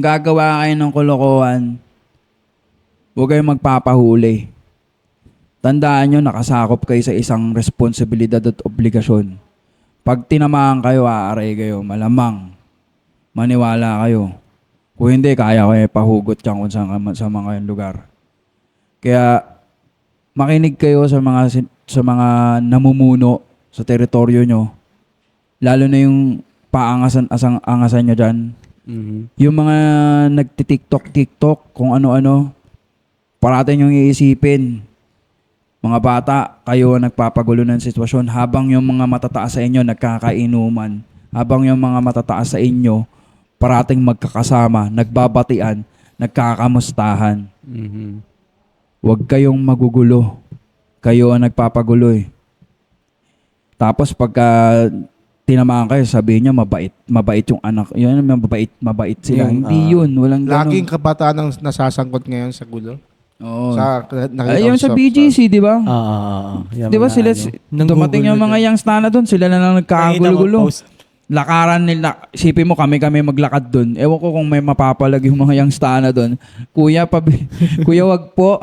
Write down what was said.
kung gagawa kayo ng kalokohan, huwag kayong magpapahuli. Tandaan nyo, nakasakop kayo sa isang responsibilidad at obligasyon. Pag tinamaan kayo, aaray kayo, malamang. Maniwala kayo. Kung hindi, kaya kayo pahugot kang kung sa mga lugar. Kaya, makinig kayo sa mga namumuno sa teritoryo nyo. Lalo na yung paangasan nyo dyan. Yung mga nagtitiktok, kung ano-ano, parati nyong iisipin. Mga bata, kayo ang nagpapagulo ng sitwasyon habang yung mga matataas sa inyo nagkakainuman. Habang yung mga matataas sa inyo parating magkakasama, nagbabatian, nagkakamustahan. Huwag kayong magugulo. Kayo ang nagpapagulo eh. Tapos pagka tinamaan kayo, sabihin niyo mabait yung anak. Yun, mabait sila. Hindi yun. Walang Laging ganun. kabataan ang nasasangkot ngayon sa gulo. Oo. Nakita Ayun ko sa BGC, di ba? Di ba sila, dumating yung mga young stana doon, sila na lang nagkakagulo-gulo. Lakaran nila, isipin mo kami maglakad doon. Ewan ko kung may mapapalag yung mga young stana doon. Kuya, wag po.